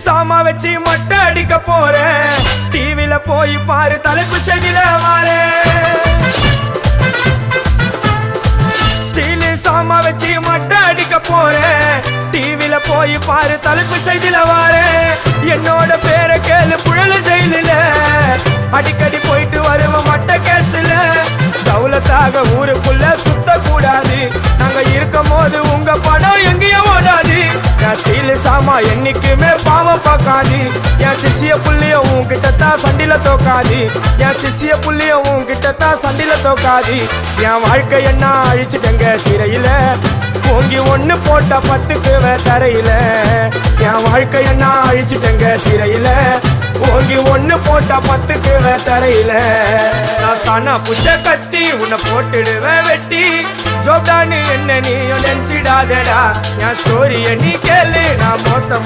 சாமா வச்சு மொட்டை அடிக்க போறேன். டிவில போய் பாரு தலைப்பு செடியில வாரே. ஸ்டீல் சாமா வச்சு மொட்டை அடிக்க போறேன். டிவில போய் பாரு தலைப்பு செய்தில வாரே. என்னோட பேரை கேளு புழல ஜெயிலில அடிக்கடி போயிட்டு வருவோம் மட்ட கேஸ்ல. தௌலத்தாக ஊருக்குள்ள சுத்த கூடாது. நாங்க இருக்கும் போது உங்க படம் எங்கேயும் ஓடாது. என் ஸ்டீல் சாமா என்னைக்குமே பாவம் பார்க்காது. என் சிசிய புள்ளிய உன்கிட்ட தான் சண்டில தோக்காது. என் சிசிய புள்ளிய உன்கிட்ட தான் சண்டில தோக்காது. என் வாழ்க்கை என்ன அழிச்சுட்டங்க சிறையில. ஓங்கி ஒண்ணு போட்ட 10க்கு தரையில. என் வாழ்க்கை என்ன அழிச்சுட்டங்க சிறையில. ஓங்கி ஒண்ணு போட்ட 10க்கு தரையில. நான் சானா புஷ கத்தி உன்னை போட்டுடுவேன் வெட்டி. ஜோப்டானு என்ன நீ நினைச்சிடாதடா. என் ஸ்டோரிய நீ கேளு நான் மோசமா